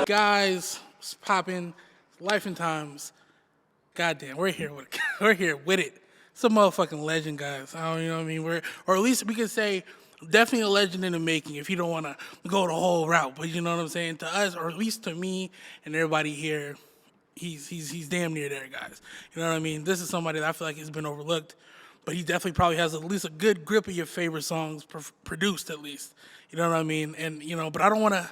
Guys, it's popping. Life and Times. Goddamn, we're here with we're here with it. It's a motherfucking legend, guys. I don't, you know what I mean? Or at least we can say definitely a legend in the making. If you don't want to go the whole route, but you know what I'm saying? To us, or at least to me and everybody here, he's damn near there, guys. You know what I mean? This is somebody that I feel like has been overlooked, but he definitely probably has at least a good grip of your favorite songs produced, at least. You know what I mean? And but I don't want to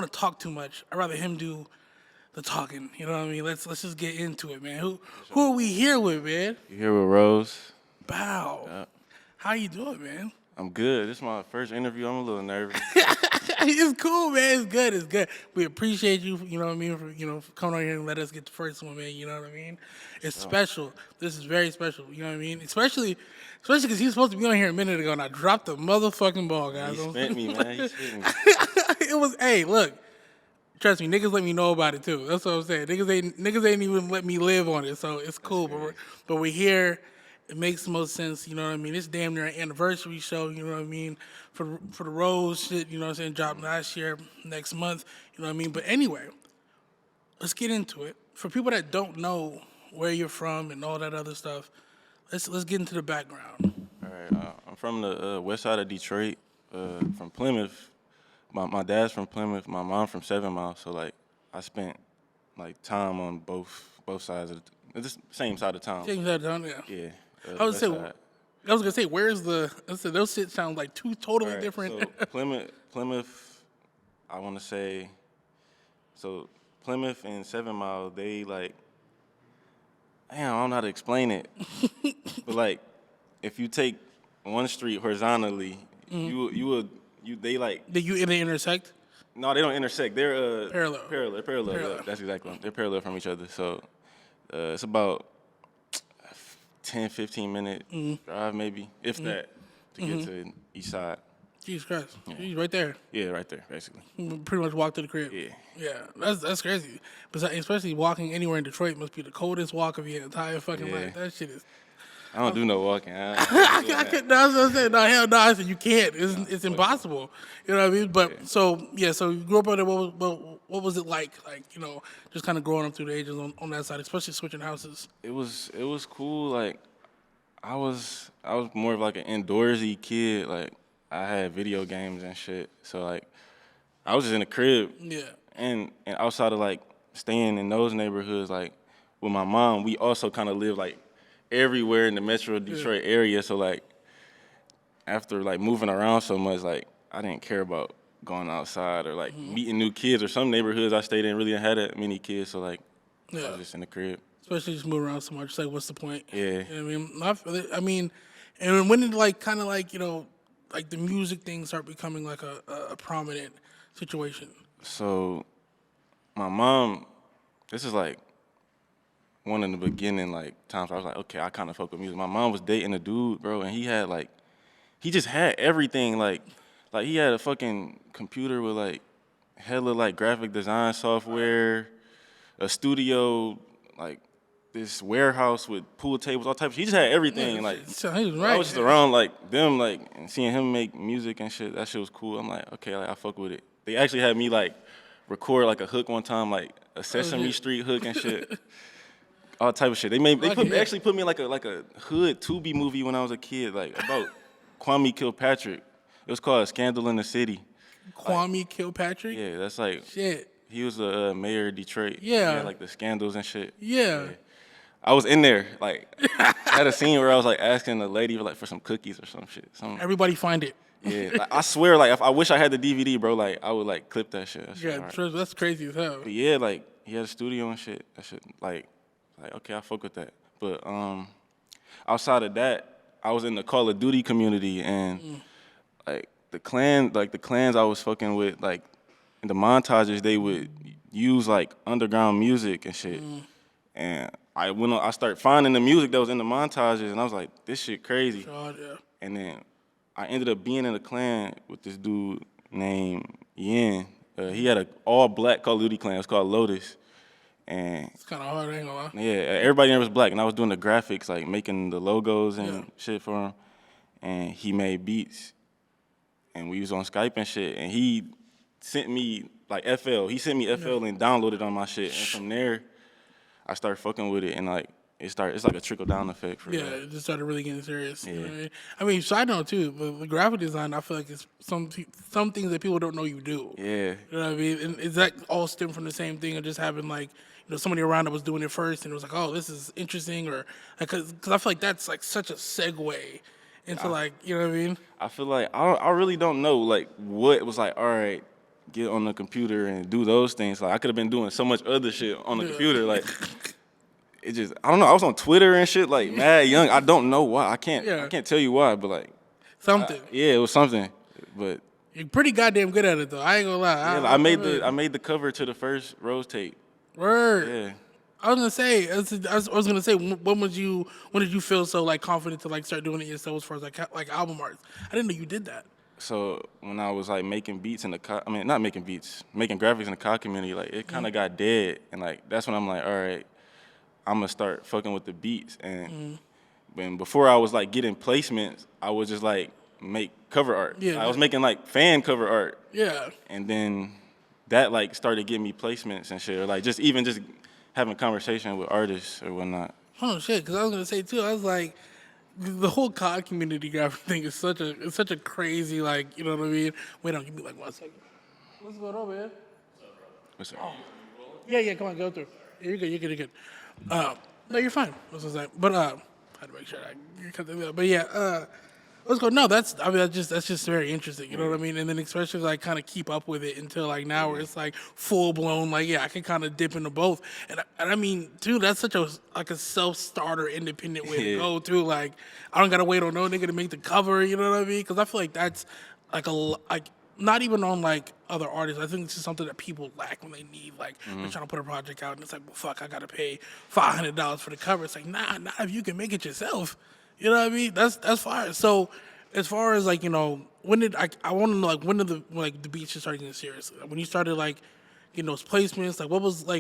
talk too much. I'd rather him do the talking. You know what I mean? Let's just get into it, man. Who are we here with, man? You here with Rose? Bow. Yep. How you doing, man? I'm good. This is my first interview. I'm a little nervous. It's cool, man. It's good. It's good. We appreciate you. You know what I mean? For coming on here and let us get the first one, man. You know what I mean? It's special. This is very special. You know what I mean? Especially because he was supposed to be on here a minute ago, and I dropped the motherfucking ball, guys. He spent me, man. He spent me. It was. Hey, look. Trust me, niggas let me know about it too. That's what I'm saying. Niggas ain't even let me live on it, so it's cool. But we're here. It makes the most sense. You know what I mean? It's damn near an anniversary show. You know what I mean? For the Rose shit. You know what I'm saying? Dropped last year, next month. You know what I mean? But anyway, let's get into it. For people that don't know where you're from and all that other stuff, let's get into the background. All right. I'm from the west side of Detroit, from Plymouth. My dad's from Plymouth. My mom from 7 Mile. So like, I spent like time on both sides of the same side of town. Same side of town, yeah. Yeah. I was gonna say, where's the? Those shit sound like two totally different. So Plymouth, I want to say. So Plymouth and 7 Mile, they like. Damn, I don't know how to explain it. But like, if you take one street horizontally, they intersect? No, they don't intersect. They're Parallel. Parallel. Yeah, that's exactly what they're parallel from each other. So it's about 10, 15-minute drive maybe, if that, to get to each side. Jesus Christ. Yeah. He's right there. Yeah, right there, basically. Pretty much walk to the crib. Yeah. Yeah, that's crazy. But especially walking anywhere in Detroit must be the coldest walk of your entire fucking life. That shit is... I don't do no walking. I can't, no, that's what I'm saying. No, hell no. I said you can't. It's impossible. You know what I mean? But so you grew up on it. What was it like? Like, just kind of growing up through the ages on that side, especially switching houses. It was cool. Like, I was more of like an indoorsy kid. Like, I had video games and shit. So like, I was just in the crib. Yeah. And outside of like staying in those neighborhoods, like with my mom, we also kind of lived like everywhere in the Metro Detroit area. So like, after like moving around so much, like I didn't care about going outside or like meeting new kids. Or some neighborhoods I stayed in really didn't have that many kids. So like, I was just in the crib. Especially just moving around so much. It's like, what's the point? Yeah. You know what I mean, and when did like kind of like like the music thing start becoming like a prominent situation? So, my mom, this is like one in the beginning, like times where I was like, okay, I kind of fuck with music. My mom was dating a dude, bro, and he just had everything. Like he had a fucking computer with like hella like graphic design software, a studio, like this warehouse with pool tables, all types. He just had everything. Like, so he was right. I was just around like them, like, and seeing him make music and shit. That shit was cool. I'm like, okay, like I fuck with it. They actually had me like record like a hook one time, like a Sesame Street hook and shit. All type of shit. They actually put me in like a hood Tubi movie when I was a kid, like about Kwame Kilpatrick. It was called Scandal in the City. Kwame Kilpatrick? Yeah, that's like shit. He was the mayor of Detroit. Yeah. He had like the scandals and shit. Yeah. I was in there, like, I had a scene where I was like asking the lady for some cookies or some shit. Everybody find it. Yeah, like, I swear, like, if I wish I had the DVD, bro, like, I would like clip that shit. That's crazy as hell. But yeah, like, he had a studio and shit. That shit, like, okay, I fuck with that. But outside of that, I was in the Call of Duty community, and like the clans I was fucking with, like, in the montages, they would use like underground music and shit. And I started finding the music that was in the montages, and I was like, this shit crazy. God, yeah. And then I ended up being in a clan with this dude named Yin. He had an all-black Call of Duty clan. It was called Lotus. And it's kind of hard, I ain't gonna lie. Yeah, everybody there was black, and I was doing the graphics, like making the logos and shit for him. And he made beats. and we was on Skype and shit, and he sent me like FL. He sent me FL and downloaded on my shit, and from there, I started fucking with it, and like it's like a trickle down effect for Yeah, real. it just started really getting serious. You know Yeah. what I mean, side note too, but the graphic design, I feel like it's some things that people don't know you do. Yeah. You know what I mean? And is that all stem from the same thing, or just having like somebody around that was doing it first, and it was like, oh, this is interesting, or because I feel like that's like such a segue into like you know what I mean? I feel like I really don't know like what was like. All right, get on the computer and do those things. Like I could have been doing so much other shit on the computer. Like it just I don't know. I was on Twitter and shit like mad young. I don't know why. I can't tell you why, but like Something. yeah, it was something. But You're pretty goddamn good at it though. I ain't gonna lie. yeah, I made the cover to the first Rose tape. Word. Yeah. I was gonna say, when did you feel so like confident to like start doing it yourself as far as like album art? I didn't know you did that. So when I was like making beats in the not making beats, making graphics in the COD community, like it kind of got dead, and like that's when I'm like, all right, I'm gonna start fucking with the beats. And when before I was like getting placements, I would just like make cover art. Yeah, I was making like fan cover art, Yeah. and then that like started getting me placements and shit, or like just having conversation with artists or whatnot. Oh shit! Because I was gonna say too. I was like, the whole COD community graphic thing is such a crazy like you know what I mean. Wait on, give me like 1 second. What's going on, man? What's up? Yeah. Come on, go through. Yeah, you're good. No, you're fine. What's that? But I had to make sure I cut that out. But yeah, let's go. No, that's just very interesting. You know what I mean? And then especially like kind of keep up with it until like now where it's like full blown. Like I can kind of dip into both. And I mean, too, that's such a self starter, independent way to go too. Like I don't gotta wait on no nigga to make the cover. You know what I mean? Because I feel like that's like not even on like other artists. I think it's just something that people lack when they need like they're trying to put a project out and it's like, well, fuck, I gotta pay $500 for the cover. It's like, nah, not if you can make it yourself. You know what I mean? That's fire. So as far as like when did I want to know like when did the beats just started getting serious? When you started like getting those placements, like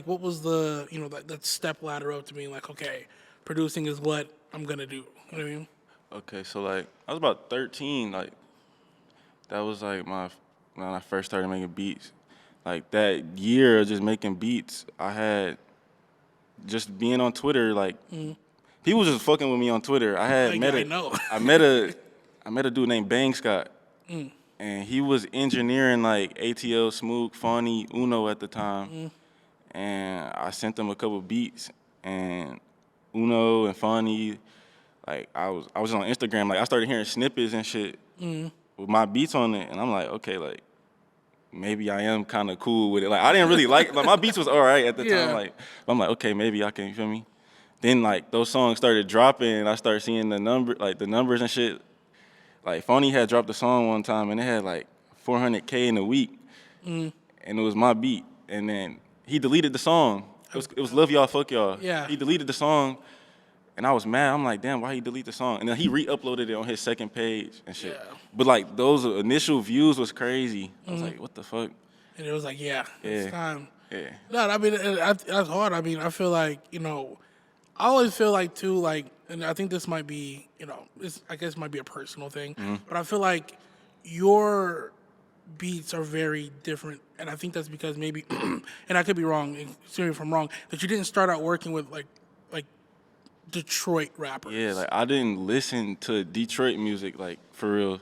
what was the that step ladder up to being like, okay, producing is what I'm gonna do. You know what I mean? Okay, so like I was about 13, like that was like when I first started making beats. Like that year of just making beats, I had just being on Twitter, like people just fucking with me on Twitter. I know. I met a dude named Bang Scott. And he was engineering like ATL, Smook, Fawny, Uno at the time. And I sent him a couple beats, and Uno and Fawny, like I was on Instagram, like I started hearing snippets and shit with my beats on it, and I'm like, okay, like maybe I am kind of cool with it. Like I didn't really like my beats was all right at the time, like I'm like, okay, maybe I can, you feel me? Then like those songs started dropping, and I started seeing the numbers and shit. Like Fawny had dropped a song one time, and it had like 400K in a week, and it was my beat. And then he deleted the song. It was Love Y'all, Fuck Y'all. Yeah. He deleted the song, and I was mad. I'm like, damn, why he delete the song? And then he re-uploaded it on his second page and shit. Yeah. But like those initial views was crazy. I was like, what the fuck? And it was like, it's time. Yeah. No, I mean that's hard. I mean, I feel like I always feel like too, like, and I think this might be, I guess it might be a personal thing, but I feel like your beats are very different, and I think that's because maybe, and I could be wrong, excuse me if I'm wrong, that you didn't start out working with like Detroit rappers. Yeah, like I didn't listen to Detroit music like for real,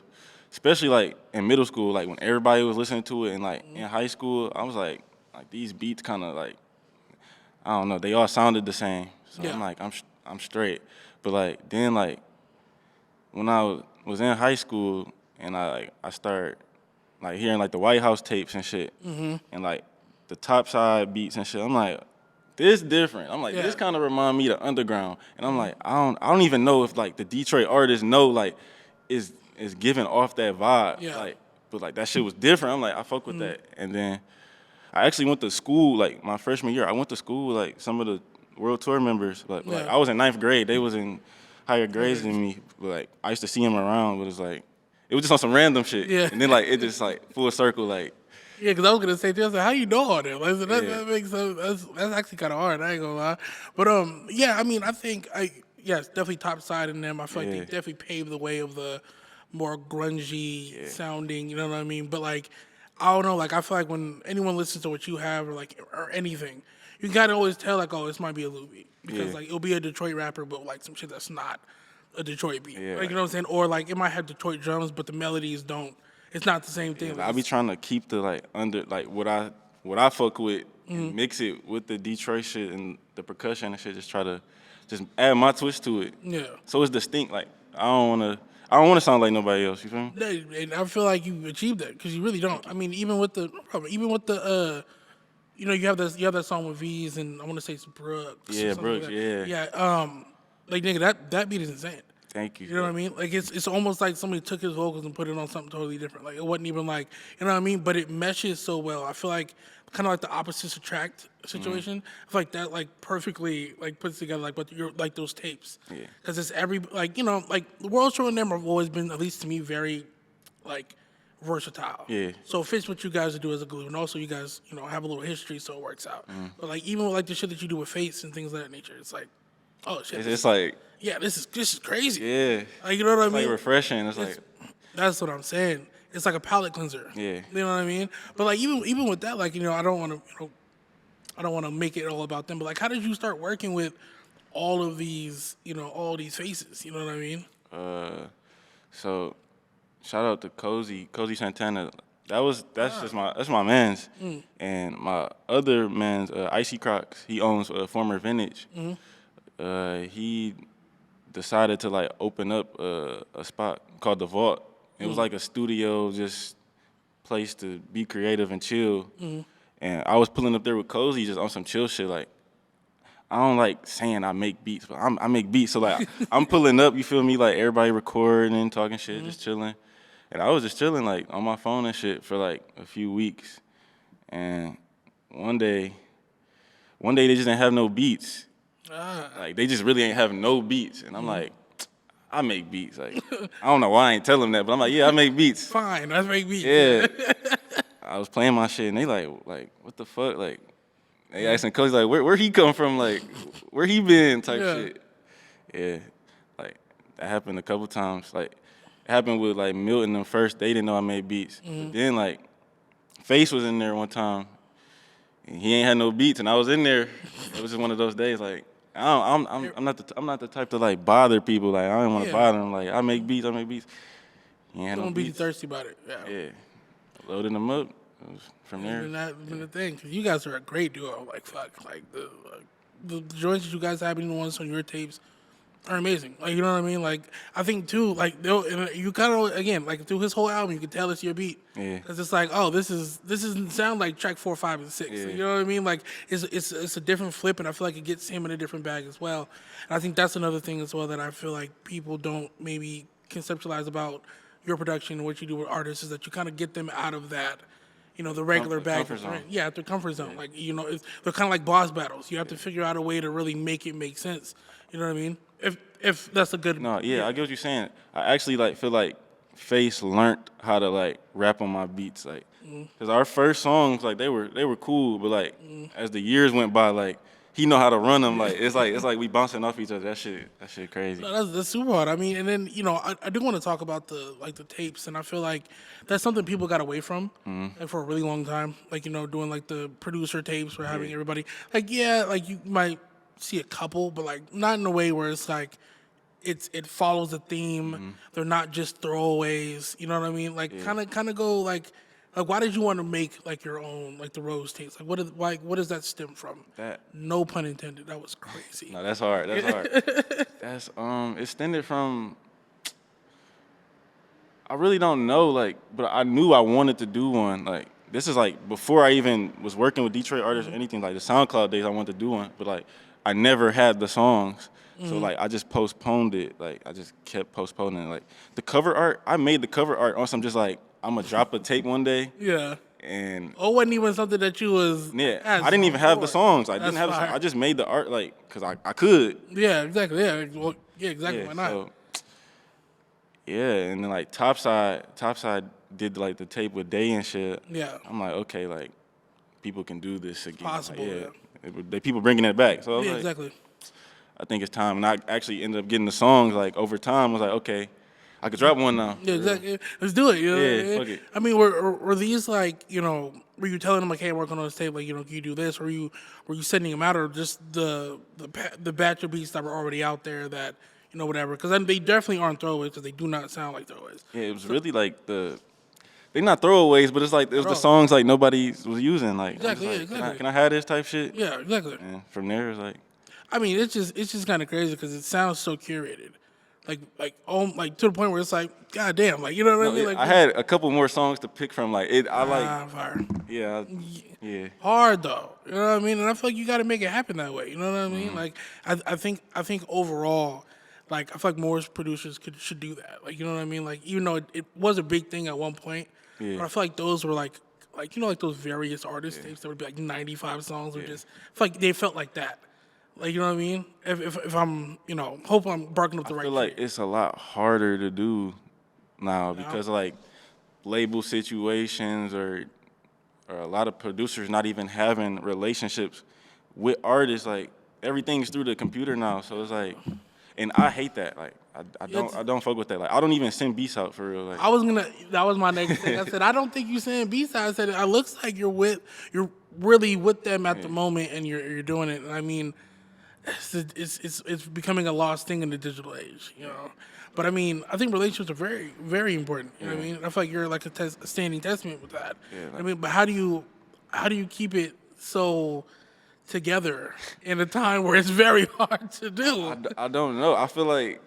especially like in middle school, like when everybody was listening to it, and like in high school, I was like these beats kind of like, I don't know, they all sounded the same. So I'm like, I'm straight. But like then like when I was in high school and I started like hearing like the White House tapes and shit, and like the top side beats and shit, I'm like, this different. I'm like, this kind of remind me of the underground. And I'm like, I don't even know if like the Detroit artists know like is giving off that vibe. Yeah. Like, but like that shit was different. I'm like, I fuck with that. And then I actually went to school like my freshman year. I went to school with like some of the World Tour members. Like I was in 9th grade. They was in higher grades than me. But like I used to see them around. But it was just on some random shit. Yeah. And then like it just like full circle like. Yeah, because I was gonna say, I was like, how you know all that? Like, that makes sense. That's actually kind of hard. I ain't gonna lie, but yeah, I mean, I think it's definitely top side in them. I feel like they definitely paved the way of the more grungy sounding. You know what I mean? But like, I don't know. Like, I feel like when anyone listens to what you have or anything, you gotta always tell like, oh, this might be a Lul beat because like it'll be a Detroit rapper, but like some shit that's not a Detroit beat. Yeah. Like, you know what I'm saying? Or like it might have Detroit drums, but the melodies don't. It's not the same thing. I be trying to keep the like under like what I fuck with and mix it with the Detroit shit and the percussion and shit. Just try to just add my twist to it. Yeah. So it's distinct. Like I don't wanna sound like nobody else. You feel me? And I feel like you achieved that because you really don't. I mean, even with the you know, you have that song with V's and I want to say it's Brooks. Yeah, or something Brooks. like Yeah. that. Like nigga, that beat is insane. Thank you. You know what I mean? Like it's almost like somebody took his vocals and put it on something totally different. Like it wasn't even like, you know what I mean? But it meshes so well. I feel like kind of like the opposites attract situation. I feel like that like perfectly like puts together like what you're like those tapes. Yeah. Because it's every like you know like the World Show and them have always been at least to me very like versatile. Yeah. So it fits what you guys do as a glue, and also you guys you know have a little history, so it works out. But like even with like the shit that you do with Face and things of that nature, it's like, oh shit. It's like Yeah, this is crazy. yeah. Like you know what I It's mean? like refreshing. It's like That's what I'm saying. It's like a palate cleanser. Yeah. You know what I mean? But like even with that, like, you know, I don't want to make it all about them, but like how did you start working with all of these, you know, all these faces, you know what I mean? so shout out to Cozy Santana. That's my man's. And my other man's Icy Crocs. He owns former Vintage. He decided to like open up a spot called the Vault. It was like a studio, just place to be creative and chill. And I was pulling up there with Cozy just on some chill shit. Like I don't like saying I make beats, but I make beats. So like I'm pulling up, you feel me? Like everybody recording and talking shit, just chilling. And I was just chilling like on my phone and shit for like a few weeks. And one day they just didn't have no beats. Like they just really ain't have no beats. And I'm like, I make beats. Like I don't know why I ain't tell them that, but I'm like, yeah, I make beats. Fine, let's make beats. Yeah. I was playing my shit and they like what the fuck? Like they asking Cozy like where he come from? Like where he been type shit. Yeah. Like that happened a couple times. Like it happened with like Milton them first. They didn't know I made beats. But then like Face was in there one time and he ain't had no beats and I was in there. It was just one of those days like I'm not the type to like bother people. Like I don't want to bother them. Like I make beats. He ain't had no Don't be beats. thirsty about it. Yeah, loading them up. It was from there. And that's been the thing, because you guys are a great duo. Like, fuck. Like, the joints that you guys have, even the ones on your tapes, are amazing. Like, you know what I mean? Like, I think, too, like, you kind of, again, like, through his whole album, you can tell it's your beat. Yeah. Because it's like, oh, this doesn't sound like track 4, 5, and 6. Yeah. You know what I mean? Like, it's a different flip, and I feel like it gets him in a different bag as well. And I think that's another thing as well that I feel like people don't maybe conceptualize about your production and what you do with artists is that you kind of get them out of that, you know, the regular bag. Comfort zone. Yeah, their comfort zone. Like, you know, they're kind of like boss battles. You have to figure out a way to really make it make sense. You know what I mean? If that's a good. No, yeah, I get what you're saying. I actually like feel like Face learned how to like rap on my beats, like, cause our first songs like they were cool, but like as the years went by, like he know how to run them. Like it's like we bouncing off each other. That shit crazy. No, that's super hard. I mean, and then you know, I do want to talk about the tapes, and I feel like that's something people got away from like, for a really long time. Like, you know, doing like the producer tapes or having everybody like like you might see a couple, but like not in a way where it's like it follows a theme. They're not just throwaways. You know what I mean? Like kind of go like why did you want to make like your own like the Rose tapes? Like what does that stem from? That No pun intended. That was crazy. no, that's hard. That's hard. That's it stemmed from. I really don't know, like, but I knew I wanted to do one. Like, this is like before I even was working with Detroit artists or anything. Like the SoundCloud days, I wanted to do one, but like I never had the songs, so like I just postponed it. Like I just kept postponing it. Like the cover art, I made the cover art on some just like I'm gonna drop a tape one day. Yeah. And it wasn't even something that you was. I didn't even have the songs. I didn't have. The songs. I just made the art like because I could. Yeah, exactly. Yeah, well, yeah, exactly. Yeah, Why not? so, yeah, and then like Topside did like the tape with Day and shit. Yeah. I'm like, okay, like people can do this again. Possible. Like, they people bringing it back. So I was Exactly. I think it's time. And I actually ended up getting the songs like over time. I was like, okay, I could drop one now. Yeah, exactly. Let's do it. You know? Yeah, fuck it. I mean, were these like, were you telling them like, hey, I'm working on this tape, like, can you do this? Or were you sending them out, or just the batch of beats that were already out there that whatever? Because they definitely aren't throwaways because they do not sound like throwaways. Yeah, it was really like they're not throwaways, but it's like it was the Bro. songs like nobody was using. Like, Exactly, I'm yeah, just like, exactly. Can I have this type shit? Yeah, exactly. And from there, it's like, I mean, it's just kind of crazy because it sounds so curated, like to the point where it's like, goddamn, like you know what I mean? Like I had a couple more songs to pick from. Like it, I like, fire. yeah. Hard though, you know what I mean? And I feel like you got to make it happen that way. You know what I mean? Like I think overall, like I feel like more producers should do that. Like you know what I mean? Like even though it was a big thing at one point, Yeah. but I feel like those were like like those various artist tapes that would be like 95 songs or just I feel like they felt like that. Like you know what I mean? If I'm hope I'm barking up the I right feel like tree. it's a lot harder to do now because like label situations or a lot of producers not even having relationships with artists. Like everything's through the computer now, so it's like, and I hate that. Like I don't fuck with that. Like I don't even send beats out for real. Like That was my next thing. I said I don't think you saying B-side. I said it looks like you're really with them at the moment and you're doing it. And I mean, it's becoming a lost thing in the digital age, But I mean, I think relationships are very, very important. You know what I mean? I feel like you're like a standing testament with that. Yeah, I mean, but how do you keep it so together in a time where it's very hard to do? I don't know. I feel like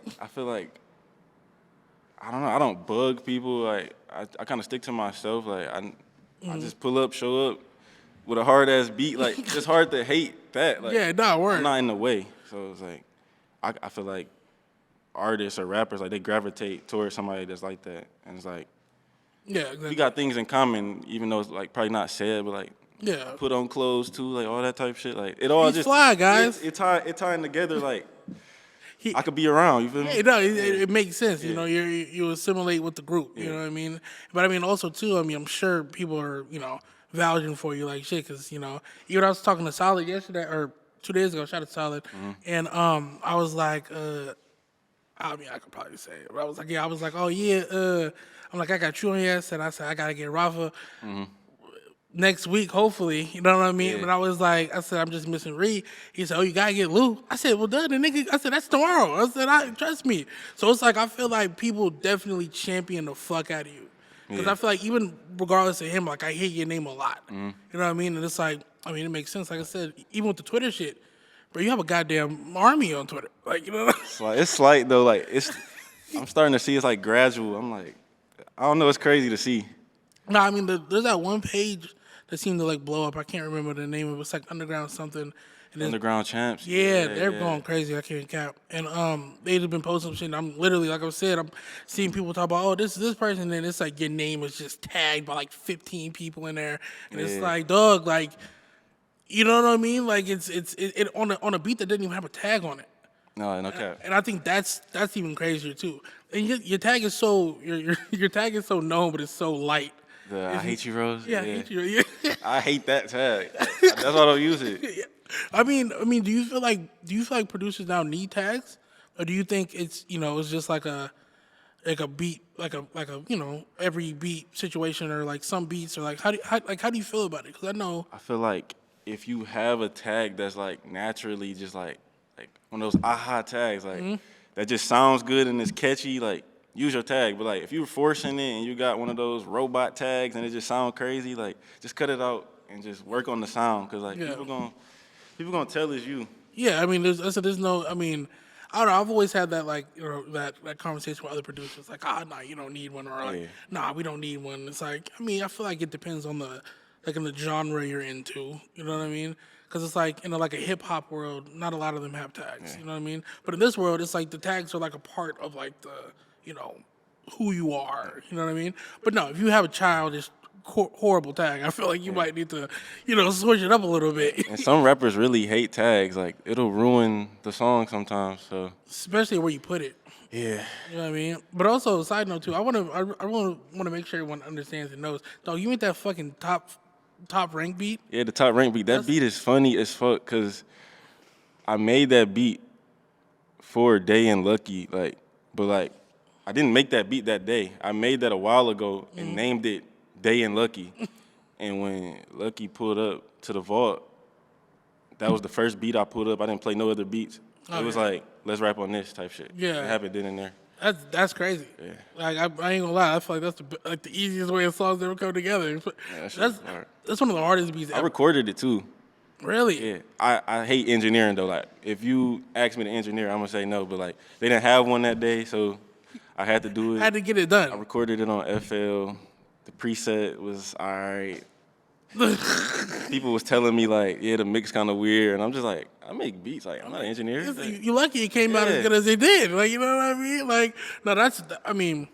I don't know. I don't bug people. Like I kind of stick to myself. Like I just pull up, show up with a hard ass beat. Like it's hard to hate that. Like, Yeah, nah, word. I'm not in the way. So it's like I feel like artists or rappers like they gravitate towards somebody that's like that, and it's like Yeah, exactly. we got things in common, even though it's like probably not said, but like Yeah. put on clothes too, like all that type shit. Like it all He's just fly, guys. It tying together like. I could be around, you feel me? Hey, no, it makes sense. You assimilate with the group. You know what I mean? But I mean, also too. I mean, I'm sure people are vouching for you like shit because even I was talking to Solid yesterday or 2 days ago. Shout out to Solid, and I was like, I mean, I could probably say it, but I was like, oh yeah, I'm like, I got you on your ass, and I said I gotta get Rafa. Next week, hopefully, you know what I mean? Yeah. But I said, I'm just missing Reed. He said, oh, you gotta get Lou. I said, well, duh, the nigga, I said, that's tomorrow. I said, trust me. So it's like, I feel like people definitely champion the fuck out of you. Because I feel like even regardless of him, like, I hear your name a lot. You know what I mean? And it's like, I mean, it makes sense. Like I said, even with the Twitter shit, bro, you have a goddamn army on Twitter. Like, you know what I mean? It's slight though. Like I'm starting to see it's like gradual. I'm like, I don't know. It's crazy to see. No, I mean, there's that one page that seemed to like blow up. I can't remember the name of it. It's like Underground something. And it's- Underground champs. Yeah, they're going crazy. I can't count. And they've been posting some shit. And I'm literally, like I said, I'm seeing people talk about, oh, this is this person. And then it's like your name is just tagged by like 15 people in there. And it's like, dog, like, you know what I mean? Like it's on a beat that didn't even have a tag on it. No cap. And I think that's even crazier too. And your tag is so your tag is so known, but it's so light. I hate you, Rose. Yeah, I hate you. Yeah. I hate that tag. That's why I don't use it. I mean, do you feel like producers now need tags, or do you think it's it's just like a beat like a every beat situation or like some beats or like how do you feel about it? Because I know I feel like if you have a tag that's like naturally just like one of those aha tags, like that just sounds good and it's catchy, like use your tag. But like if you're forcing it and you got one of those robot tags and it just sounds crazy, like just cut it out and just work on the sound, because like people gonna tell it's you. Yeah, I mean, there's no. I mean, I don't know. I've always had that like that conversation with other producers, like, nah, you don't need one, or like, nah, we don't need one. It's like, I mean, I feel like it depends on in the genre you're into. You know what I mean? Because it's like like a hip hop world, not a lot of them have tags. You know what I mean? But in this world, it's like the tags are like a part of like the who you are. You know what I mean? But no, if you have a childish horrible tag, I feel like you might need to, switch it up a little bit. And some rappers really hate tags. Like it'll ruin the song sometimes. So especially where you put it. yeah. You know what I mean? But also, side note too, I want to make sure everyone understands and knows. Dog, you made that fucking top rank beat. Yeah, the top rank beat. That beat is funny as fuck because I made that beat for Day and Lucky, but I didn't make that beat that day. I made that a while ago and named it Day and Lucky. And when Lucky pulled up to the vault, that was the first beat I pulled up. I didn't play no other beats. It was like, let's rap on this type shit. Yeah. It happened then and there. That's crazy. Yeah. Like I ain't gonna lie, I feel like that's the easiest way of songs ever come together. Yeah, that shit That's was hard. that's one of the hardest beats I ever. recorded it too. Really? Yeah. I hate engineering though. Like if you ask me to engineer, I'm gonna say no. But like they didn't have one that day, so I had to do it. Had to get it I done. recorded it on FL. The preset was all right. People was telling me like, yeah, the mix kind of weird, and I'm just like, I make beats. Like I'm not an engineer. You lucky it came out as good as it did. Like you know what I mean? Like no, I mean,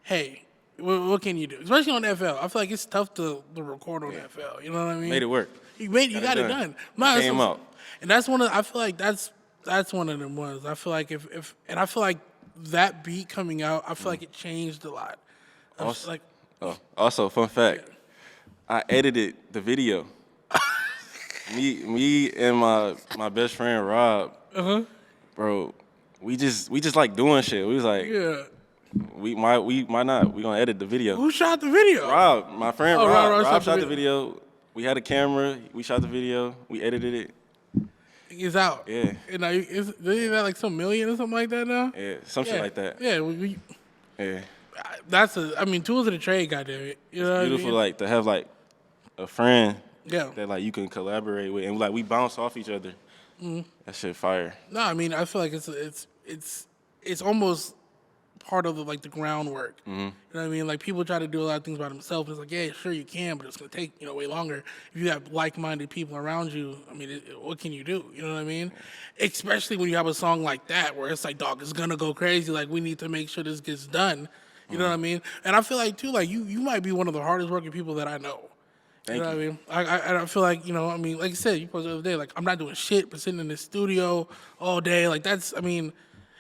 hey, what can you do? Especially on FL. I feel like it's tough to record on FL. You know what I mean? Made it work. You got it done. No, Came out. And that's one of. I feel like that's one of them ones. I feel like if and I feel like that beat coming out, I feel like it changed a lot. Also, Like also, fun fact, I edited the video. me and my best friend Rob, bro, we just like doing shit. We was like, yeah. why not? We gonna edit the video. Who shot the video? Rob, my friend Oh, Rob. Rob Rob shot shot the the video. We had a camera. We shot the video. We edited it. It's out. Yeah. And now isn't that like some million or something like that now? Yeah, some shit like that. Yeah. Yeah. I mean, tools of the trade, goddamn it. You know what Beautiful, I mean? like to have like a friend Yeah. that like you can collaborate with, and like we bounce off each other. That shit fire. No, I mean, I feel like it's almost part of the groundwork. You know what I mean? Like people try to do a lot of things by themselves. It's like, yeah, sure you can, but it's gonna take way longer. If you have like-minded people around you, I mean, what can you do? You know what I mean? Especially when you have a song like that where it's like, dog, it's gonna go crazy. Like we need to make sure this gets done. You know what I mean? And I feel like too, like you might be one of the hardest working people that I know. Thank What I you. mean? I feel like, I mean, like you said, you posted the other day, like, I'm not doing shit, but sitting in the studio all day, like, that's, I mean,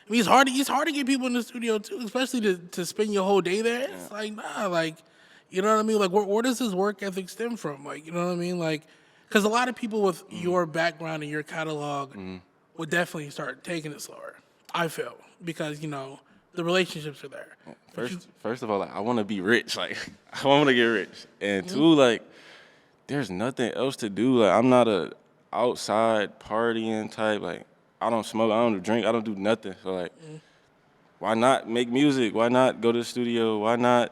it's hard to get people in the studio, too, especially to spend your whole day there. It's like, nah, like, you know what I mean? Like, where does this work ethic stem from? Like, you know what I mean? Like, because a lot of people with your background and your catalog would definitely start taking it slower, I feel, because, the relationships are there. First of all, like I want to be rich. Like I want to get rich, and two, like there's nothing else to do. Like I'm not a outside partying type. Like I don't smoke, I don't drink, I don't do nothing. So like, why not make music? Why not go to the studio? Why not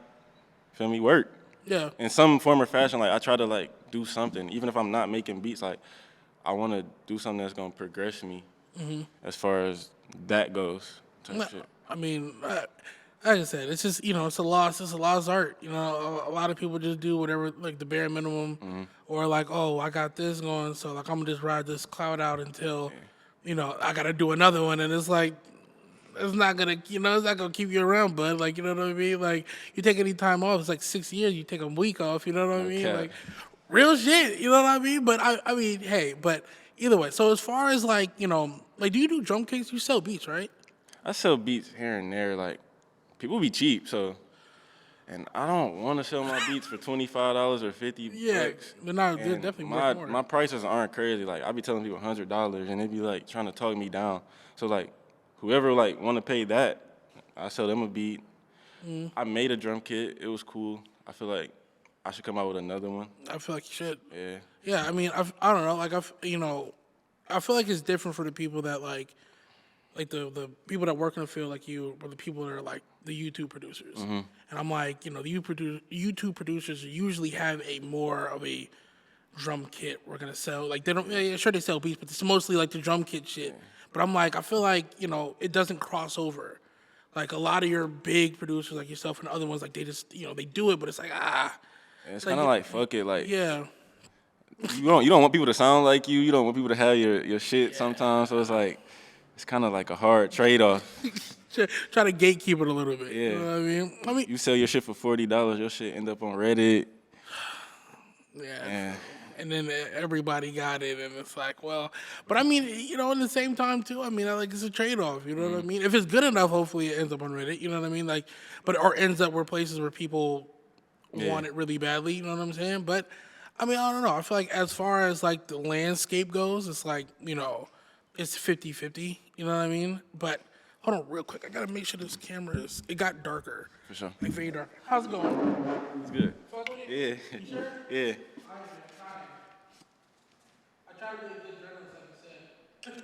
feel me work? Yeah. In some form or fashion, like I try to like do something, even if I'm not making beats. Like I want to do something that's gonna progress me as far as that goes. Type shit. I mean, like I said, it's just it's a lost art. A lot of people just do whatever, like the bare minimum, or like, oh, I got this going, so like I'm gonna just ride this cloud out until, I gotta do another one, and it's like, it's not gonna, it's not gonna keep you around, bud. Like, you know what I mean? Like, you take any time off, it's like 6 years. You take a week off, you know what I mean? Okay. Like, real shit, you know what I mean? But I mean, hey, but either way. So as far as like, like, do you do drum kits? You sell beats, right? I sell beats here and there. Like people be cheap, so. And I don't want to sell my beats for $25 or $50. Yeah, but no, they're And definitely worth more. my prices aren't crazy. Like I be telling people $100, and they be like trying to talk me down. So like, whoever like want to pay that, I sell them a beat. I made a drum kit. It was cool. I feel like I should come out with another one. I feel like you should. Yeah. Yeah, I mean, I don't know. Like, I feel like it's different for the people that like the people that work in the field like you, or the people that are like the YouTube producers. And I'm like, the YouTube producers usually have a more of a drum kit we're gonna sell. Like they don't, yeah, sure they sell beats, but it's mostly like the drum kit shit. But I'm like, I feel like it doesn't cross over. Like a lot of your big producers like yourself and other ones, like they just they do it, but it's like And it's kind of like fuck it. Like yeah. you don't want people to sound like you. You don't want people to have your shit sometimes. So it's like it's kind of like a hard trade off. Try to gatekeep it a little bit. Yeah. You know what I mean? I mean, You sell your shit for $40, your shit end up on Reddit. yeah. And then everybody got it, and it's like, well, but I mean, in the same time too, I mean, it's a trade off. You know what I mean? If it's good enough, hopefully it ends up on Reddit. You know what I mean? Like, or ends up where places where people want it really badly. You know what I'm saying? But I mean, I don't know. I feel like as far as like the landscape goes, it's like it's 50-50. You know what I mean? But Hold on, real quick. I gotta make sure this camera is. It got darker. For sure. Like very dark. How's it going? It's good. Fuck with it? Yeah. You sure? Yeah. I tried to be a good journalist, like I said.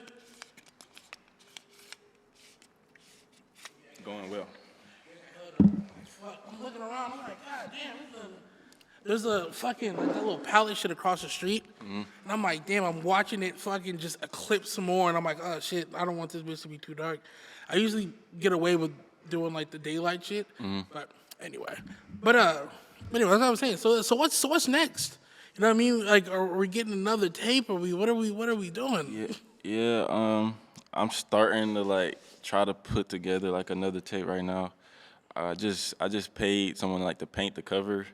Going well. Fuck, I'm looking around. I'm like, God damn, there's a fucking like that little pallet shit across the street, and I'm like, damn, I'm watching it fucking just eclipse some more, and I'm like, oh shit, I don't want this bitch to be too dark. I usually get away with doing like the daylight shit, but anyway, anyway, that's what I'm saying. So what's next? You know what I mean? Like, are we getting another tape? Or what are we doing? Yeah. I'm starting to like try to put together like another tape right now. I just paid someone like to paint the cover.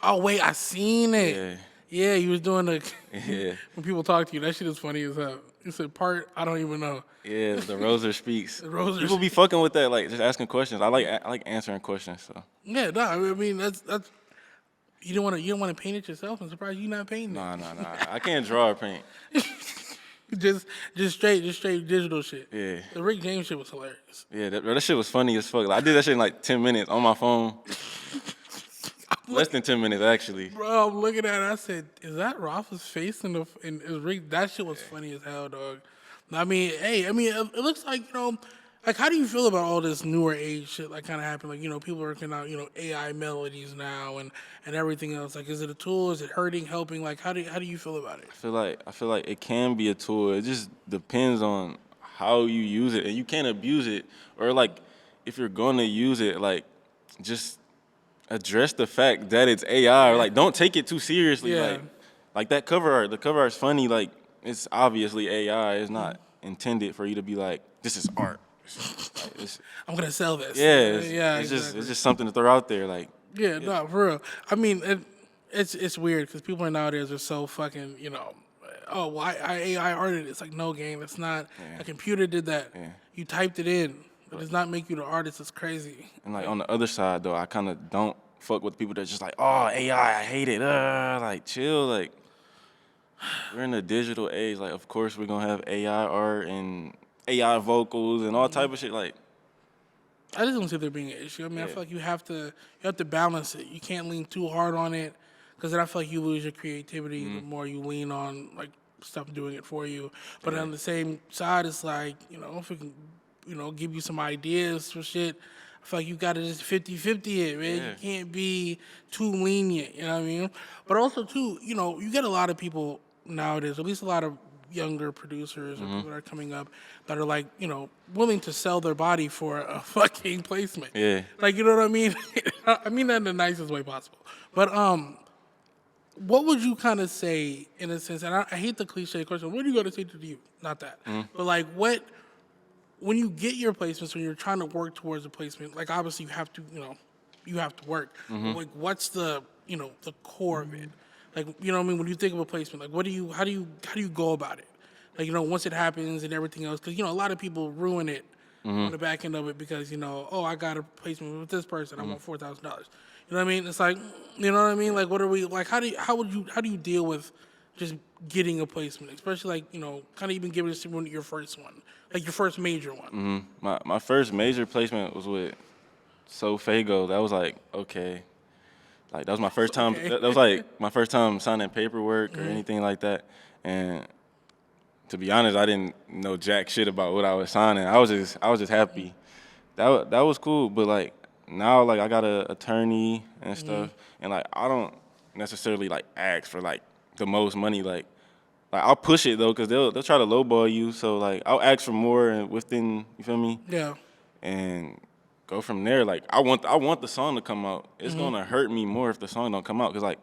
Oh wait, I seen it. Yeah. Yeah, you was doing the Yeah. when people talk to you. That shit is funny as hell. You said part I don't even know. Yeah, the Roser speaks. Roser People be fucking with that, like just asking questions. I like answering questions. So Yeah, no, I mean that's you don't want to paint it yourself. I'm surprised you're not painting nah. I can't draw or paint. it. just straight digital shit. Yeah. The Rick James shit was hilarious. Yeah, that shit was funny as fuck. Like, I did that shit in like 10 minutes on my phone. Less than 10 minutes actually. Bro, I'm looking at it. I said, "Is that Rafa's face in Rick?" That shit was funny as hell, dog. I mean, hey, it looks like like how do you feel about all this newer age shit like kind of happening? Like people are working out AI melodies now and everything else. Like, is it a tool? Is it hurting? Helping? Like, how do you feel about it? I feel like it can be a tool. It just depends on how you use it, and you can't abuse it. Or like, if you're gonna use it, like, just address the fact that it's AI. Or like, don't take it too seriously. Yeah. Like that cover art. The cover art's funny. Like, it's obviously AI. It's not intended for you to be like, this is art. I'm gonna sell this. Yeah, it's exactly. just something to throw out there. Like, Yeah, no, for real. I mean, it's weird because people nowadays are so fucking, oh, well, I AI arted it. It's like, no, game. It's not. Yeah. A computer did that. Yeah. You typed it in. It does not make you the artist. It's crazy. and like on the other side though, I kind of don't fuck with people that's just like, oh, AI, I hate it. Like, chill. Like, we're in a digital age. Like, of course we're gonna have AI art and AI vocals and all type of shit. Like, I just don't see there being an issue. I mean, I feel like you have to balance it. You can't lean too hard on it because then I feel like you lose your creativity the more you lean on like stuff doing it for you. But on the same side, it's like if we can give you some ideas for shit. I feel like you got to just 50-50 it, man. Yeah. You can't be too lenient, you know what I mean? But also, too, you get a lot of people nowadays, at least a lot of younger producers or people that are coming up that are like, willing to sell their body for a fucking placement. Yeah. Like, you know what I mean? I mean that in the nicest way possible. But what would you kind of say in a sense, and I hate the cliche question, what are you going to say to you? Not that. But like when you get your placements, when you're trying to work towards a placement, like obviously you have to work. But like what's the the core of it? Like what I mean, when you think of a placement, like how do you go about it? Like once it happens and everything else, because a lot of people ruin it on the back end of it because oh, I got a placement with this person, I want $4,000. You know what I mean? It's like you know what I mean? Like what are we like? How do you deal with just getting a placement, especially like kind of even giving us your first one, like your first major one. my first major placement was with So Fago. That was like, okay. Like, that was my first time. Okay. That was like my first time signing paperwork or anything like that. And to be honest, I didn't know jack shit about what I was signing. I was just happy. That was cool. But like now, like I got an attorney and stuff, and like I don't necessarily like ask for like the most money. Like I'll push it though, because they'll try to lowball you. So like I'll ask for more and within, you feel me? Yeah. And go from there. Like I want the song to come out. It's gonna hurt me more if the song don't come out, because like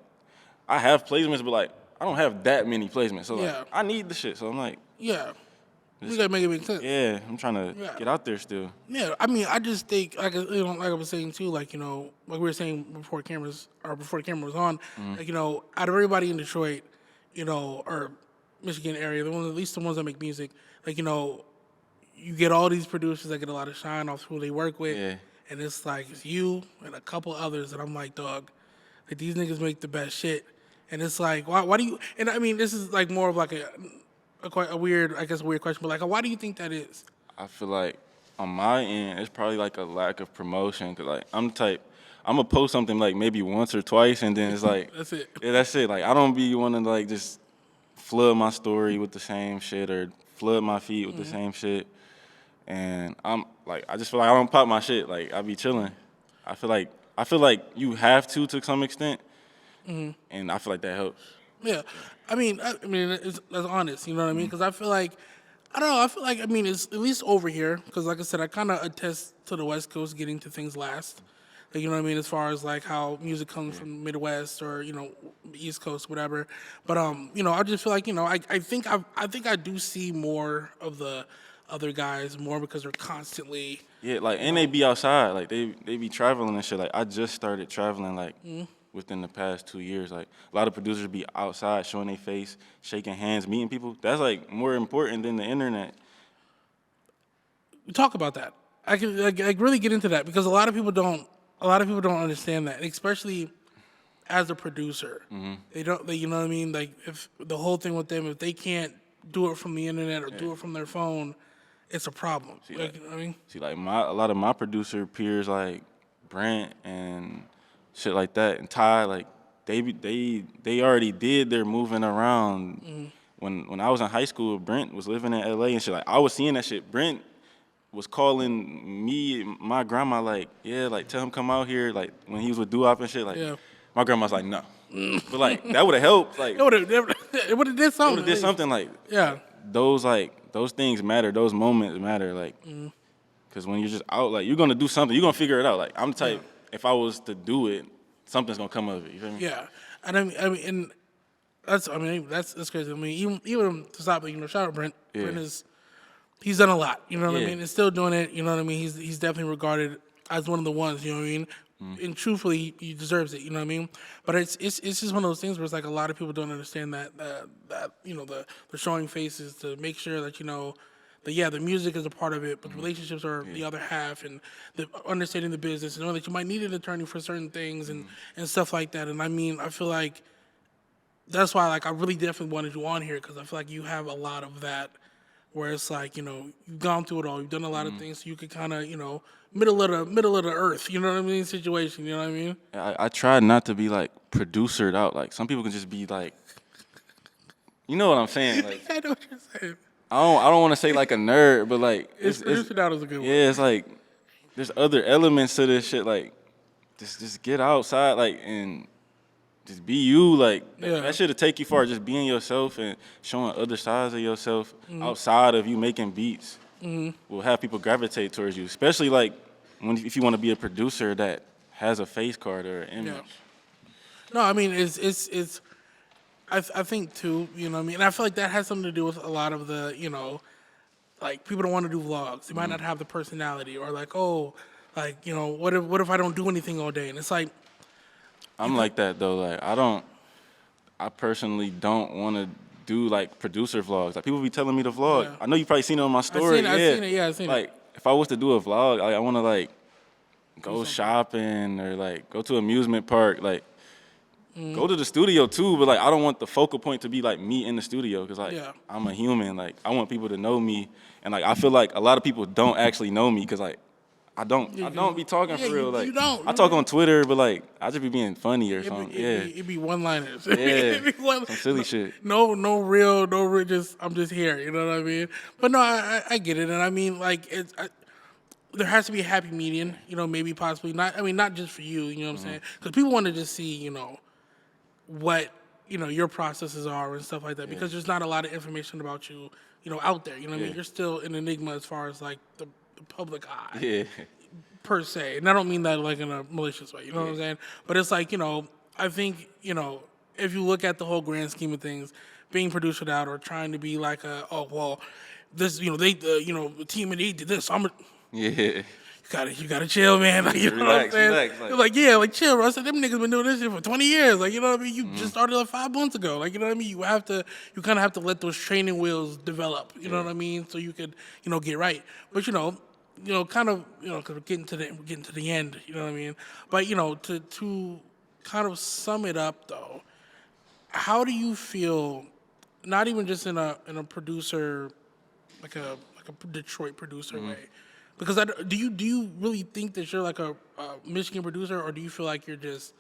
I have placements, but like I don't have that many placements. So like I need the shit. So I'm like, yeah, you gotta make it make sense. yeah, I'm trying to get out there still. Yeah, I mean, I just think like like I was saying too, like like we were saying before the camera was on, like out of everybody in Detroit, or Michigan area, at least the ones that make music, like you get all these producers that get a lot of shine off who they work with, and it's like it's you and a couple others, and I'm like, dog, like these niggas make the best shit, and it's like, why do you? And I mean, this is like more of like a weird question, but like, why do you think that is? I feel like on my end, it's probably like a lack of promotion. Cause like I'm the type, I'm gonna post something like maybe once or twice, and then it's like, That's it. yeah, that's it. Like I don't be wanting to like just flood my story with the same shit or flood my feed with the same shit. And I'm like, I just feel like I don't pop my shit. Like I be chilling. I feel like you have to some extent, and I feel like that helps. Yeah, that's honest. You know what I mean? Because I feel like, I don't know. I feel like it's at least over here. Because like I said, I kind of attest to the West Coast getting to things last. Like, you know what I mean? As far as like how music comes from the Midwest or East Coast, whatever. But I just feel like I think I do see more of the other guys more because they're constantly. Yeah, like and they be outside, like they be traveling and shit. Like I just started traveling like within the past 2 years. Like a lot of producers be outside showing their face, shaking hands, meeting people. That's like more important than the internet. Talk about that. I can like really get into that because a lot of people don't. A lot of people don't understand that, especially as a producer. They don't. You know what I mean? Like if the whole thing with them, if they can't do it from the internet or do it from their phone, it's a problem. Like, you know what I mean? See, like a lot of my producer peers, like Brent and shit like that, and Ty, like they already did their moving around. When I was in high school, Brent was living in LA and shit. Like I was seeing that shit. Brent was calling me, my grandma, like, yeah, like tell him come out here. Like when he was with Doo-Wop and shit, like Yeah. my grandma's like, no, but like that would have helped. Like It would have. It would have did it something. would have did something. Yeah. Those things matter. Those moments matter. Like. Because when you're just out, like, you're going to do something. You're going to figure it out. Like, I'm the type, if I was to do it, something's going to come of it. You feel me? Yeah. And and that's crazy. I mean, even to stop, shout out Brent. Yeah. Brent he's done a lot. You know what I Yeah. mean? And still doing it. You know what I mean? He's definitely regarded as one of the ones. You know what I mean? And truthfully, he deserves it. You know what I mean? But it's just one of those things where it's like a lot of people don't understand that the showing faces to make sure that the music is a part of it, but the relationships are the other half, and the understanding the business, and know that you might need an attorney for certain things and stuff like that. And I feel like that's why I really definitely wanted you on here because I feel like you have a lot of that where it's like you've gone through it all, you've done a lot of things, so you could kind of middle of the earth, you know what I mean, situation, you know what I mean? I try not to be, like, producered out. Like, some people can just be, like, you know what I'm saying? Like, I know what you're saying. I don't want to say, like, a nerd, but, like. It's produced out is a good one. Yeah, it's like, there's other elements to this shit. Like, just get outside, like, and just be you. Like, that shit'll take you far. Just being yourself and showing other sides of yourself outside of you making beats will have people gravitate towards you. Especially, like, if you want to be a producer that has a face card or an image. Yeah. No, I mean, I think, too, you know what I mean? And I feel like that has something to do with a lot of the, like, people don't want to do vlogs. They might not have the personality or, like, what if I don't do anything all day? And it's like, I'm like that though. Like I personally don't want to do like producer vlogs. Like people be telling me to vlog. Yeah. I know you probably seen it on my story. I've seen it. I've seen it. Like if I was to do a vlog, like, I want to like go shopping or like go to amusement park. Like go to the studio too, but like I don't want the focal point to be like me in the studio because like I'm a human. Like I want people to know me, and like I feel like a lot of people don't actually know me because like. I don't be talking for real. Like you don't. I talk on Twitter, but like I just be being funny or something. It'd be one-liners. Yeah, some silly shit. No real. I'm just here. You know what I mean? But no, I get it, and I mean like there has to be a happy median. Maybe possibly not. I mean, not just for you. You know what I'm saying? Because people want to just see what your processes are and stuff like that. Because there's not a lot of information about you out there. You know what I mean? You're still an enigma as far as like the public eye. Yeah. Per se. And I don't mean that like in a malicious way, you know what I'm saying? But it's like, I think, if you look at the whole grand scheme of things, being produced out or trying to be like this, the team and they did this, so Yeah. You gotta chill, man. Like, you know what I'm saying? Relax. Like chill, bro. I said them niggas been doing this shit for 20 years. Like, you know what I mean? You just started like 5 months ago. Like, you know what I mean? You kind of have to let those training wheels develop. You know what I mean? So you could, get right. But kind of, because we're getting to the end. You know what I mean? But to kind of sum it up though, how do you feel? Not even just in a producer, like a Detroit producer way. Because do you really think that you're like a Michigan producer, or do you feel like you're just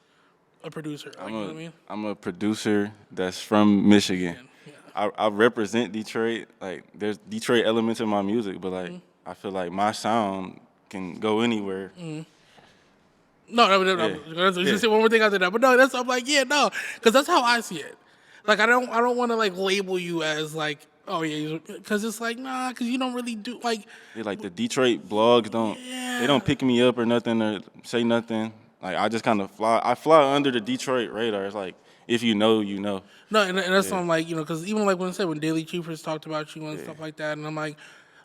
a producer? Like, you know what I mean? I'm a producer that's from Michigan. Yeah. I represent Detroit. Like, there's Detroit elements in my music, but like, I feel like my sound can go anywhere. No. Yeah. Just say one more thing after that. But no, I'm like, yeah, no, because that's how I see it. Like, I don't want to like label you as like, oh yeah, because it's like, nah, because you don't really do like, Yeah, like the Detroit blogs they don't pick me up or nothing or say nothing. Like, I just kind of I fly under the Detroit radar. It's like, if you know, you know. no, and that's why I'm like, because even like when I said when Daily Chiefers talked about you and stuff like that, and I'm like,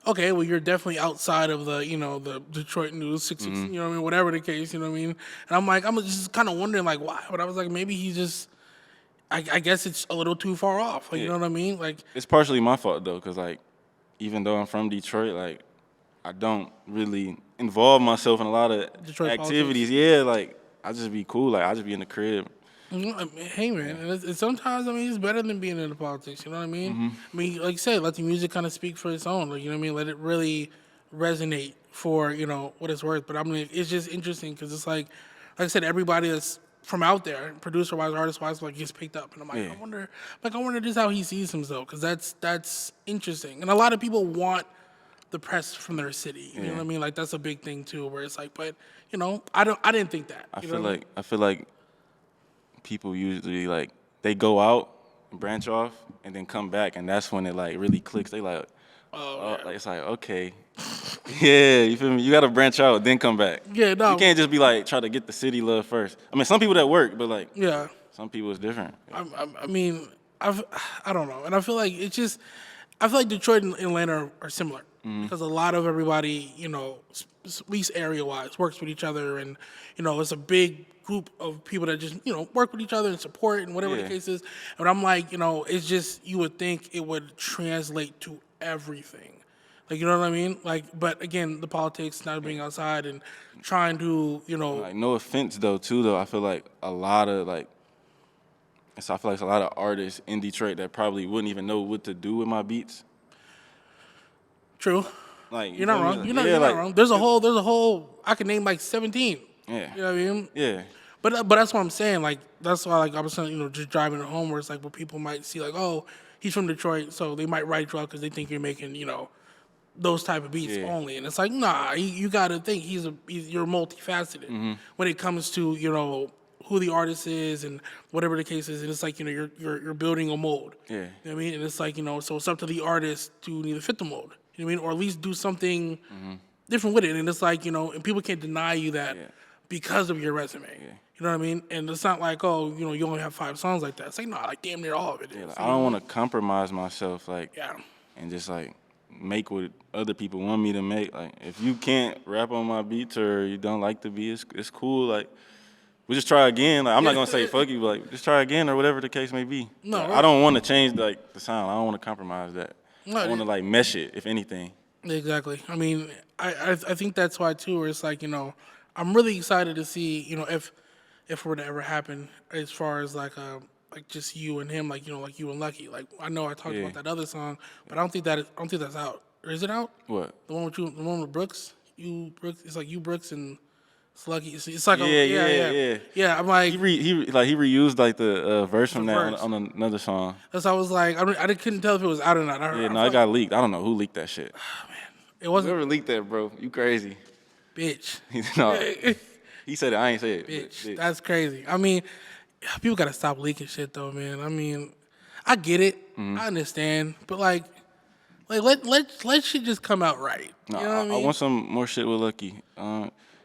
okay, well, you're definitely outside of the, the Detroit news, you know what I mean, whatever the case, you know what I mean. And I'm like, I'm just kind of wondering like why, but I was like, maybe he's just, I guess it's a little too far off, like, you Yeah. know what I mean, like. It's partially my fault though, cause like, even though I'm from Detroit, like, I don't really involve myself in a lot of Detroit activities. Yeah, like, I just be cool. Like, I just be in the crib. Hey man, and sometimes I mean it's better than being in the politics. You know what I mean? I mean, like you said, let the music kind of speak for its own. Like, you know what I mean? Let it really resonate for what it's worth. But I mean, it's just interesting because it's like I said, everybody that's from out there, producer wise, artist wise, like gets picked up, and I'm like, Yeah. I wonder just how he sees himself because that's interesting. And a lot of people want the press from their city. You know what I mean? Like that's a big thing too, where it's like, but I didn't think that. I You feel know what like I feel like people usually like they go out, branch off, and then come back, and that's when it like really clicks. They like, like it's like okay, yeah, you feel me? You gotta branch out, then come back. Yeah, no. You can't just be like try to get the city love first. I mean, some people that work, but like Yeah. some people it's different. I mean, I don't know, and I feel like I feel like Detroit and Atlanta are similar because a lot of everybody, at least area wise, works with each other, and it's a big group of people that just work with each other and support and whatever the Yeah. case is. And I'm like, it's just you would think it would translate to everything. Like, you know what I mean? Like, but again, the politics, not being outside and trying to, Like no offense though, I feel like a lot of like. So I feel like there's a lot of artists in Detroit that probably wouldn't even know what to do with my beats. True. Like You're not feel me? wrong. Like, You're not wrong. There's a whole. I could name like 17. Yeah. You know what I mean? Yeah. But that's what I'm saying. Like that's why like I was saying, just driving it home, where it's like where people might see like, oh, he's from Detroit, so they might write you out because they think you're making those type of beats Yeah. only. And it's like, nah, you got to think you're multifaceted when it comes to who the artist is and whatever the case is. And it's like you're building a mold. Yeah. You know what I mean? And it's like so it's up to the artist to either fit the mold. You know what I mean? Or at least do something different with it. And it's like and people can't deny you that because of your resume. Yeah. You know what I mean? And it's not like, oh, you only have 5 songs like that. It's like, no, like damn near all of it. Yeah, like, I don't want to compromise myself, like, Yeah. and just like make what other people want me to make. Like, if you can't rap on my beats or you don't like the beat, it's cool. Like, we just try again. Like, I'm not gonna say fuck you, but like, just try again or whatever the case may be. No, Like, right. I don't want to change like the sound. I don't want to compromise that. No, I want to like mesh it, if anything. Exactly. I mean, I think that's why too. Where it's like I'm really excited to see if it were to ever happen as far as like just you and him, like like you and Lucky. Like I know I talked Yeah. about that other song, but I don't think that's out. Or is it out? What? The one with the one with Brooks. Brooks. It's like you Brooks and it's Lucky. It's like Yeah. yeah. I'm like He reused like the verse from The that verse. on another song. that's why I was like I couldn't tell if it was out or not. Yeah, no, it got leaked. I don't know who leaked that shit. it wasn't Whoever leaked that, bro, you crazy. bitch. No, he said it. I ain't say it. Bitch, that's crazy. I mean, people gotta stop leaking shit though, man. I mean, I get it, I understand, but like let shit just come out right. No, You know what I mean? I want some more shit with Lucky.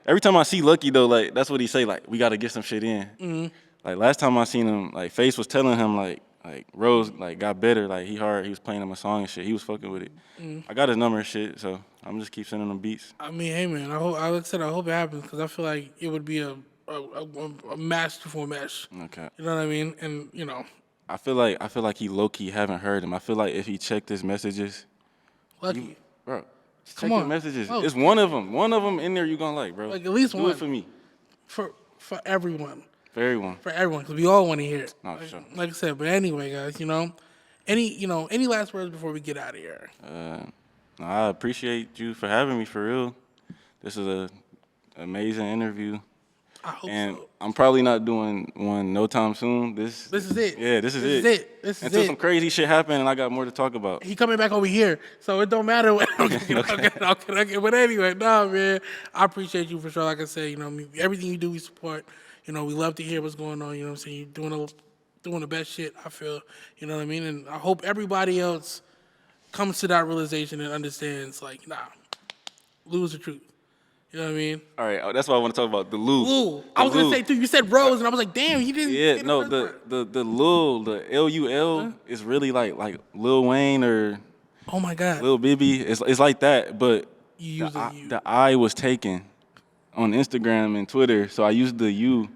Every time I see Lucky though, like that's what he say. Like we gotta get some shit in. Like last time I seen him, like Face was telling him like Rose like got better. Like he was playing him a song and shit. He was fucking with it. I got his number and shit, so I'm just keep sending him beats. I mean, hey man, I like I said, I hope it happens because I feel like it would be a masterful mesh. Okay. You know what I mean? And I feel like he low key haven't heard him. I feel like if he checked his messages, Lucky, bro, just Come check your on. messages. Oh. It's one of them. One of them in there you gonna like, bro. Like, at least Do one. it for me. for everyone. For everyone. For everyone, because we all want to hear it. No, for sure. Like I said, but anyway, guys, any last words before we get out of here? I appreciate you for having me for real. This is a amazing interview. I hope And so. I'm probably not doing one no time soon. This is it. Yeah, this is it. This is Until it. some crazy shit happen and I got more to talk about. He coming back over here, so it don't matter. Okay. But anyway, nah, man, I appreciate you for sure. Like I said, everything you do, we support. We love to hear what's going on. You know what I'm saying? You're doing the best shit, I feel. You know what I mean? And I hope everybody else comes to that realization and understands, like, nah, lose the truth. You know what I mean? All right, that's what I want to talk about. The Lul. Lul. I was gonna say too. You said Rose, and I was like, damn, he didn't. Yeah, say no, first part. the Lul, the Lul is really like Lil Wayne or Oh my God. Lil Bibby. It's like that, but You use a U. the I was taken on Instagram and Twitter, so I used the U.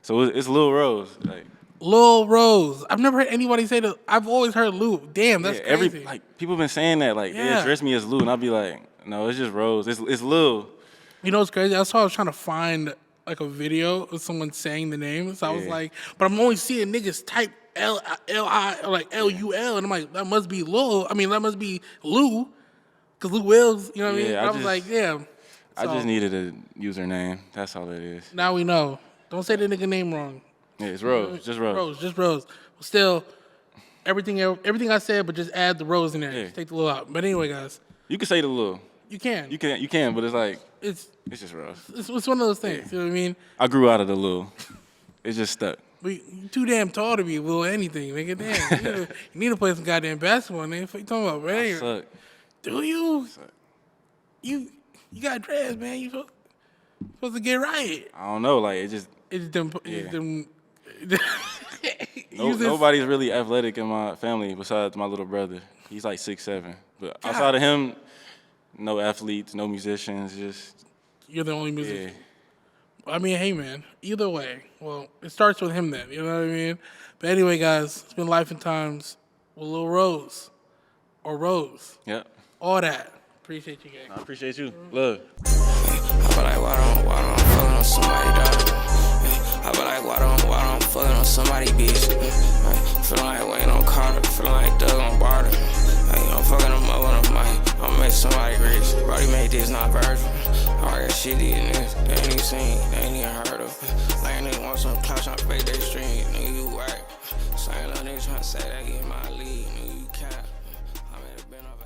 So it's Lul Rose. Like Lul Rose. I've never heard anybody say that. I've always heard Lul. Damn, that's crazy. People been saying that, like they address me as Lul, and I'll be like, no, it's just Rose. It's Lil. You know what's crazy? I was trying to find like a video of someone saying the name. So I was like, but I'm only seeing niggas type L-I or like L-U-L. And I'm like, that must be Lul. I mean, that must be Lou. Because Lou Wills, you know what I mean? I was like, damn. I just needed a username. That's all it is. Now we know. Don't say the nigga name wrong. Yeah, it's Rose. Just Rose. Just Rose. But still, everything I said, but just add the Rose in there. Yeah. Just take the Lil out. But anyway, guys. You can say the Lil. You can. You can, but it's like It's just Rose. it's one of those things. You know what I mean? I grew out of the Lil. It's just stuck. You too damn tall to be Lil anything, nigga. Damn. You need to play some goddamn basketball, nigga. What you talking about, bro? I suck. Do you? I suck. You got dreads, man. You supposed to get right. I don't know. Like It's them. It's them. Nobody's really athletic in my family besides my little brother. He's like 6'7". But outside of him, no athletes, no musicians. Just You're the only musician. yeah. I mean, hey, man. Either way, well, it starts with him then. You know what I mean? But anyway, guys, it's been Life and Times with Lul Rose or Rose. Yep. All that. Appreciate you, gang. I appreciate you. Love. I feel like why don't I'm fucking on somebody, dog? I feel like why don't I'm fucking on somebody, bitch? Feeling like Wayne on Carter, feeling like Doug on Barter. I'm fucking them up on the mic, I'm make somebody rich. Brody made this, not Virgil. All that shit in this, they ain't even seen, they ain't even heard of. Like a nigga want some clout, tryna fake their stream, nigga you whack. Same little nigga tryna say they get my lead, nigga you cap. I made a bend over